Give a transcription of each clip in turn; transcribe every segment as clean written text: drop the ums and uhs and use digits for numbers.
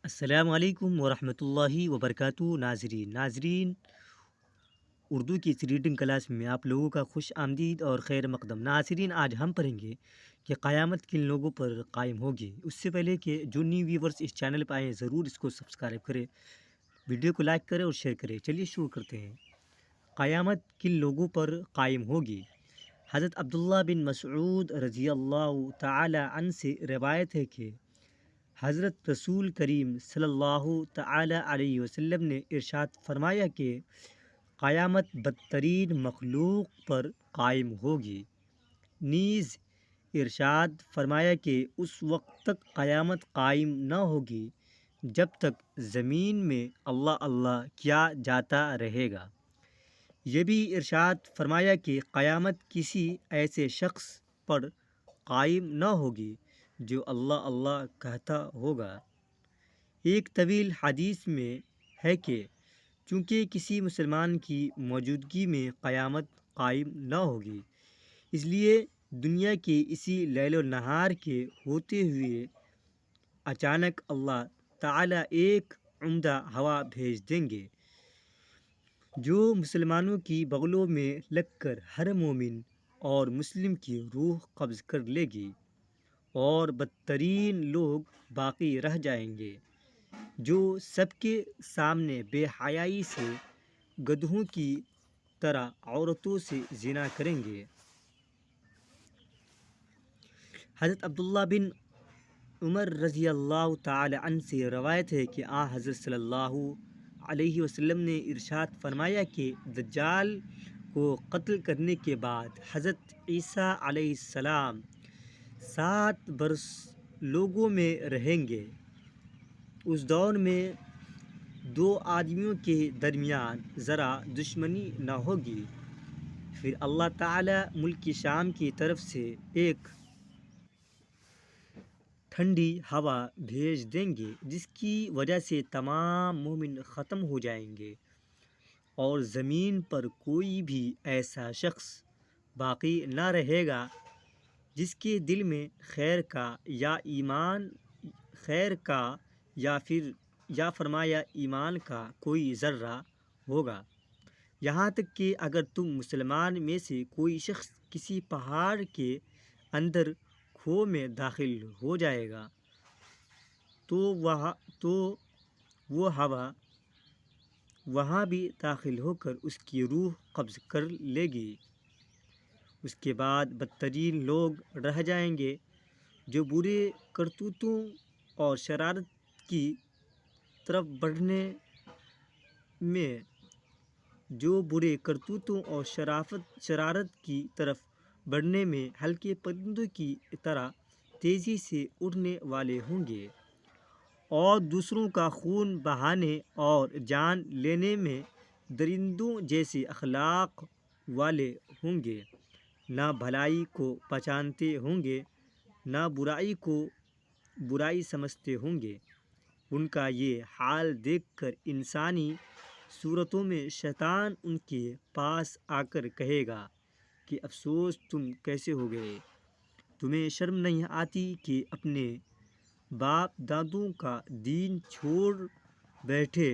السلام علیکم ورحمۃ اللہ وبرکاتہ۔ ناظرین اردو کی اس ریڈنگ کلاس میں آپ لوگوں کا خوش آمدید اور خیر مقدم۔ ناظرین، آج ہم پڑھیں گے کہ قیامت کن لوگوں پر قائم ہوگی۔ اس سے پہلے کہ جو نیو ویورز اس چینل پہ آئیں ضرور اس کو سبسکرائب کریں، ویڈیو کو لائک کریں اور شیئر کریں۔ چلیے شروع کرتے ہیں۔ قیامت کن لوگوں پر قائم ہوگی؟ حضرت عبداللہ بن مسعود رضی اللہ تعالی عنہ سے روایت ہے کہ حضرت رسول کریم صلی اللہ تعالی علیہ وسلم نے ارشاد فرمایا کہ قیامت بدترین مخلوق پر قائم ہوگی۔ نیز ارشاد فرمایا کہ اس وقت تک قیامت قائم نہ ہوگی جب تک زمین میں اللہ اللہ کیا جاتا رہے گا۔ یہ بھی ارشاد فرمایا کہ قیامت کسی ایسے شخص پر قائم نہ ہوگی جو اللہ اللہ کہتا ہوگا۔ ایک طویل حدیث میں ہے کہ چونکہ کسی مسلمان کی موجودگی میں قیامت قائم نہ ہوگی، اس لیے دنیا کے اسی لیل و نہار کے ہوتے ہوئے اچانک اللہ تعالیٰ ایک عمدہ ہوا بھیج دیں گے جو مسلمانوں کی بغلوں میں لگ کر ہر مومن اور مسلم کی روح قبض کر لے گی، اور بدترین لوگ باقی رہ جائیں گے جو سب کے سامنے بے حیائی سے گدھوں کی طرح عورتوں سے زنا کریں گے۔ حضرت عبداللہ بن عمر رضی اللہ تعالی عنہ سے روایت ہے کہ حضرت صلی اللہ علیہ وسلم نے ارشاد فرمایا کہ دجال کو قتل کرنے کے بعد حضرت عیسیٰ علیہ السلام 7 برس لوگوں میں رہیں گے۔ اس دور میں 2 آدمیوں کے درمیان ذرا دشمنی نہ ہوگی۔ پھر اللہ تعالیٰ ملک شام کی طرف سے ایک ٹھنڈی ہوا بھیج دیں گے جس کی وجہ سے تمام مومن ختم ہو جائیں گے، اور زمین پر کوئی بھی ایسا شخص باقی نہ رہے گا جس کے دل میں خیر کا یا فرمایا ایمان کا کوئی ذرہ ہوگا۔ یہاں تک کہ اگر تم مسلمان میں سے کوئی شخص کسی پہاڑ کے اندر کھو میں داخل ہو جائے گا تو وہ ہوا وہاں بھی داخل ہو کر اس کی روح قبض کر لے گی۔ اس کے بعد بدترین لوگ رہ جائیں گے جو برے کرتوتوں اور شرارت کی طرف بڑھنے میں ہلکے پرندوں کی طرح تیزی سے اڑنے والے ہوں گے، اور دوسروں کا خون بہانے اور جان لینے میں درندوں جیسے اخلاق والے ہوں گے۔ نہ بھلائی کو پہچانتے ہوں گے نہ برائی کو برائی سمجھتے ہوں گے۔ ان کا یہ حال دیکھ کر انسانی صورتوں میں شیطان ان کے پاس آ کر کہے گا کہ افسوس تم کیسے ہو گئے، تمہیں شرم نہیں آتی کہ اپنے باپ دادوں کا دین چھوڑ بیٹھے؟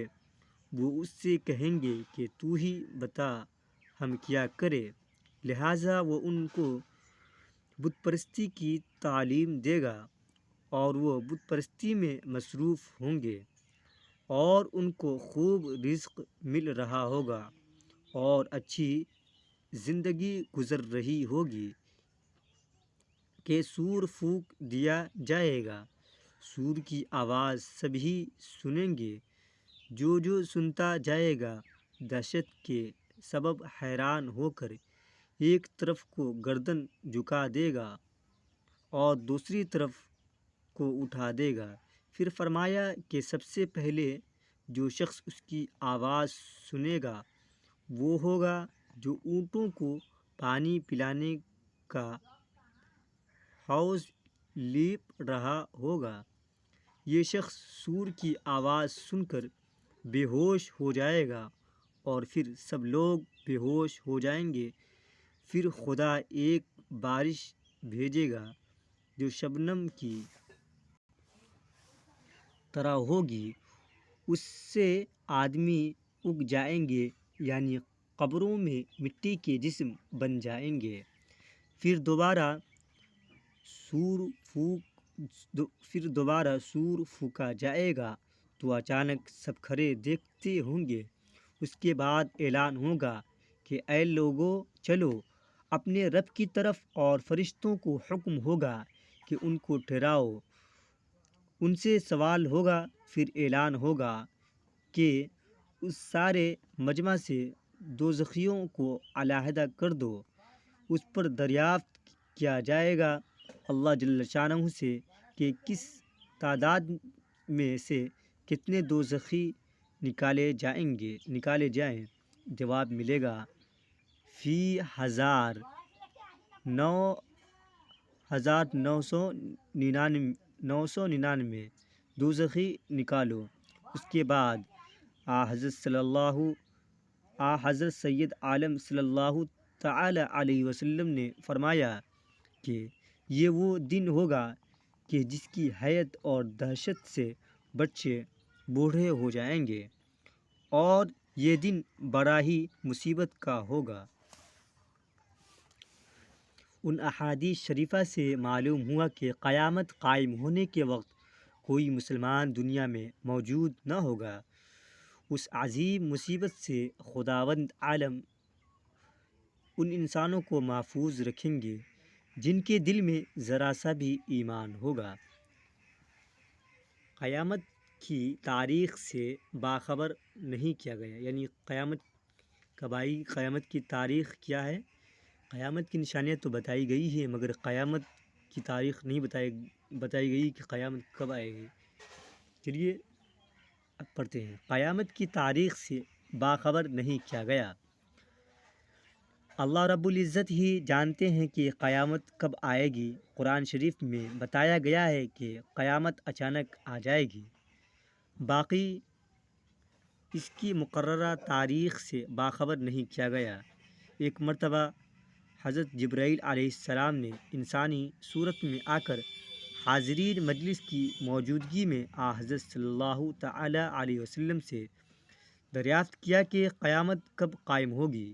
وہ اس سے کہیں گے کہ تو ہی بتا ہم کیا کریں۔ لہٰذا وہ ان کو بت پرستی کی تعلیم دے گا اور وہ بت پرستی میں مصروف ہوں گے، اور ان کو خوب رزق مل رہا ہوگا اور اچھی زندگی گزر رہی ہوگی کہ سور پھونک دیا جائے گا۔ سور کی آواز سبھی سنیں گے۔ جو سنتا جائے گا دہشت کے سبب حیران ہو کر ایک طرف کو گردن جھکا دے گا اور دوسری طرف کو اٹھا دے گا۔ پھر فرمایا کہ سب سے پہلے جو شخص اس کی آواز سنے گا وہ ہوگا جو اونٹوں کو پانی پلانے کا حوض لیپ رہا ہوگا۔ یہ شخص سور کی آواز سن کر بے ہوش ہو جائے گا، اور پھر سب لوگ بے ہوش ہو جائیں گے۔ پھر خدا ایک بارش بھیجے گا جو شبنم کی طرح ہوگی، اس سے آدمی اگ جائیں گے، یعنی قبروں میں مٹی کے جسم بن جائیں گے۔ پھر دوبارہ سور پھونکا جائے گا تو اچانک سب کھڑے دیکھتے ہوں گے۔ اس کے بعد اعلان ہوگا کہ اے لوگو چلو اپنے رب کی طرف، اور فرشتوں کو حکم ہوگا کہ ان کو ٹھہراؤ۔ ان سے سوال ہوگا، پھر اعلان ہوگا کہ اس سارے مجمع سے دوزخیوں کو علیحدہ کر دو۔ اس پر دریافت کیا جائے گا اللہ جل شانہ سے کہ کس تعداد میں سے کتنے دوزخی نکالے جائیں۔ جواب ملے گا فی 999 دوزخی نکالو۔ اس کے بعد حضرت سید عالم صلی اللہ تعالی علیہ وسلم نے فرمایا کہ یہ وہ دن ہوگا کہ جس کی حیرت اور دہشت سے بچے بوڑھے ہو جائیں گے، اور یہ دن بڑا ہی مصیبت کا ہوگا۔ ان احادیث شریفہ سے معلوم ہوا کہ قیامت قائم ہونے کے وقت کوئی مسلمان دنیا میں موجود نہ ہوگا۔ اس عظیم مصیبت سے خداوند عالم ان انسانوں کو محفوظ رکھیں گے جن کے دل میں ذرا سا بھی ایمان ہوگا۔ قیامت کی تاریخ سے باخبر نہیں کیا گیا، یعنی قیامت کب آئی، قیامت کی تاریخ کیا ہے۔ قیامت کی نشانیاں تو بتائی گئی ہے، مگر قیامت کی تاریخ نہیں بتائی گئی کہ قیامت کب آئے گی۔ چلیے اب پڑھتے ہیں۔ قیامت کی تاریخ سے باخبر نہیں کیا گیا۔ اللہ رب العزت ہی جانتے ہیں کہ قیامت کب آئے گی۔ قرآن شریف میں بتایا گیا ہے کہ قیامت اچانک آ جائے گی، باقی اس کی مقررہ تاریخ سے باخبر نہیں کیا گیا۔ ایک مرتبہ حضرت جبرائیل علیہ السلام نے انسانی صورت میں آ کر حاضرین مجلس کی موجودگی میں حضرت صلی اللہ تعالی علیہ وسلم سے دریافت کیا کہ قیامت کب قائم ہوگی،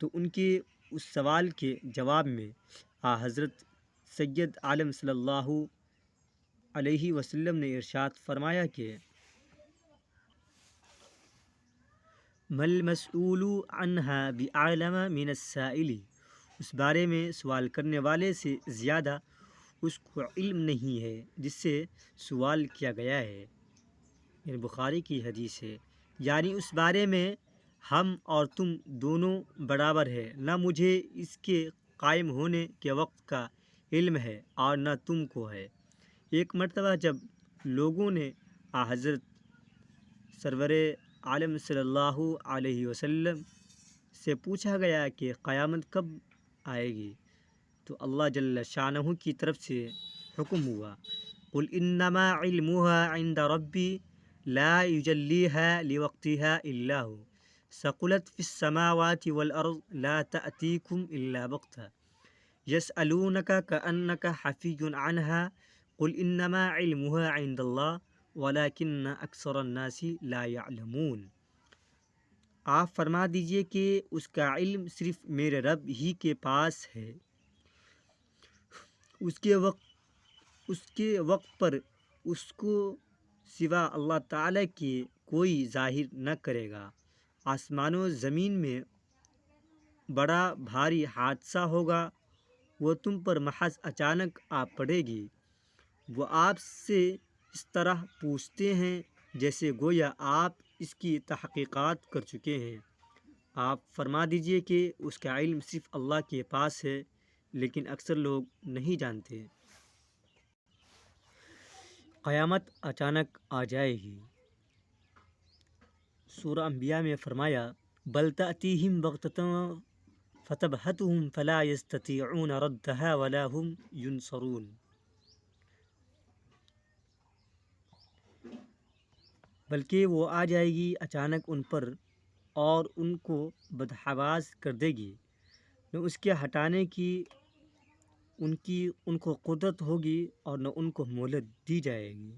تو ان کے اس سوال کے جواب میں حضرت سید عالم صلی اللہ علیہ وسلم نے ارشاد فرمایا کہ مَل مسئول عنہا بِأعلم من السائل، اس بارے میں سوال کرنے والے سے زیادہ اس کو علم نہیں ہے جس سے سوال کیا گیا ہے۔ یعنی بخاری کی حدیث ہے، یعنی اس بارے میں ہم اور تم دونوں برابر ہے، نہ مجھے اس کے قائم ہونے کے وقت کا علم ہے اور نہ تم کو ہے۔ ایک مرتبہ جب لوگوں نے حضرت سرور عالم صلی اللہ علیہ وسلم سے پوچھا گیا کہ قیامت کب آئے گی، تو اللہ جل شانہ کی طرف سے حکم ہوا قل انما علمها عند ربی لا یجلیها لوقتها الا هو ثقلت في السماوات والارض لا تأتيكم الا بغتة يسألونك كأنك حفي عنها قل انما علمها عند الله ولكن اکثر الناس لا يعلمون۔ آپ فرما دیجئے کہ اس کا علم صرف میرے رب ہی کے پاس ہے، اس کے وقت پر اس کو سوا اللہ تعالیٰ کے کوئی ظاہر نہ کرے گا۔ آسمان و زمین میں بڑا بھاری حادثہ ہوگا، وہ تم پر محض اچانک آ پڑے گی۔ وہ آپ سے اس طرح پوچھتے ہیں جیسے گویا آپ اس کی تحقیقات کر چکے ہیں۔ آپ فرما دیجئے کہ اس کا علم صرف اللہ کے پاس ہے، لیکن اکثر لوگ نہیں جانتے۔ قیامت اچانک آ جائے گی۔ سورہ انبیاء میں فرمایا بل تأتیہم بغتۃ فتبہتہم فلا یستطیعون ردھا ولا ہم ینصرون۔ بلکہ وہ آ جائے گی اچانک ان پر، اور ان کو بدحواس کر دے گی، نہ اس کے ہٹانے کی ان کو قدرت ہوگی اور نہ ان کو مہلت دی جائے گی۔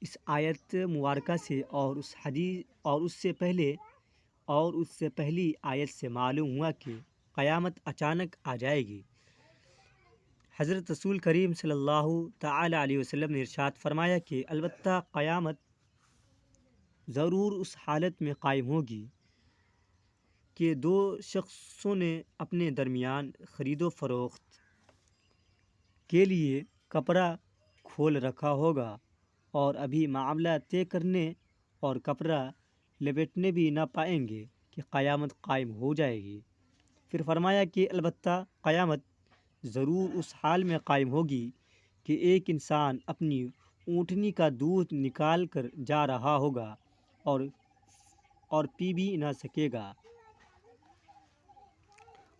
اس آیت مبارکہ سے اور اس حدیث اور اس سے پہلی آیت سے معلوم ہوا کہ قیامت اچانک آ جائے گی۔ حضرت رسول کریم صلی اللہ تعالی علیہ وسلم نے ارشاد فرمایا کہ البتہ قیامت ضرور اس حالت میں قائم ہوگی کہ دو شخصوں نے اپنے درمیان خرید و فروخت کے لیے کپڑا کھول رکھا ہوگا اور ابھی معاملہ طے کرنے اور کپڑا لپیٹنے بھی نہ پائیں گے کہ قیامت قائم ہو جائے گی۔ پھر فرمایا کہ البتہ قیامت ضرور اس حال میں قائم ہوگی کہ ایک انسان اپنی اونٹنی کا دودھ نکال کر جا رہا ہوگا اور پی بھی نہ سکے گا،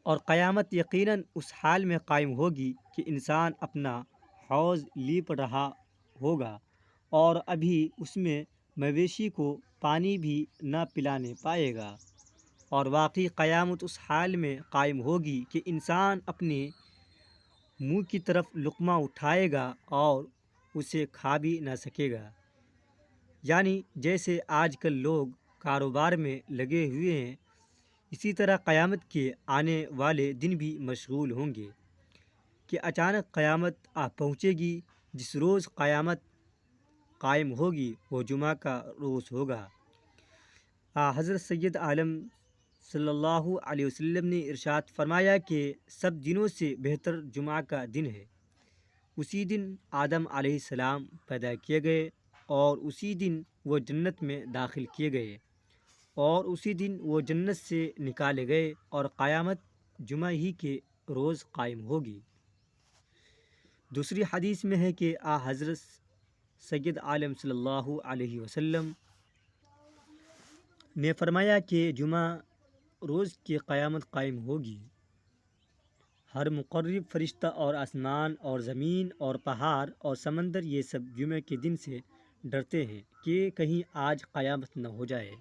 اور قیامت یقیناً اس حال میں قائم ہوگی کہ انسان اپنا حوض لیپ رہا ہوگا اور ابھی اس میں مویشی کو پانی بھی نہ پلانے پائے گا، اور واقعی قیامت اس حال میں قائم ہوگی کہ انسان اپنے منہ کی طرف لقمہ اٹھائے گا اور اسے کھا بھی نہ سکے گا۔ یعنی جیسے آج کل لوگ کاروبار میں لگے ہوئے ہیں، اسی طرح قیامت کے آنے والے دن بھی مشغول ہوں گے کہ اچانک قیامت آ پہنچے گی۔ جس روز قیامت قائم ہوگی وہ جمعہ کا روز ہوگا۔ حضرت سید عالم صلی اللہ علیہ وسلم نے ارشاد فرمایا کہ سب دنوں سے بہتر جمعہ کا دن ہے۔ اسی دن آدم علیہ السلام پیدا کیے گئے اور اسی دن وہ جنت میں داخل کیے گئے اور اسی دن وہ جنت سے نکالے گئے، اور قیامت جمعہ ہی کے روز قائم ہوگی۔ دوسری حدیث میں ہے کہ حضرت سید عالم صلی اللہ علیہ وسلم نے فرمایا کہ جمعہ روز کی قیامت قائم ہوگی۔ ہر مقرب فرشتہ اور آسمان اور زمین اور پہاڑ اور سمندر یہ سب جمعہ کے دن سے ڈرتے ہیں کہ کہیں آج قیامت نہ ہو جائے۔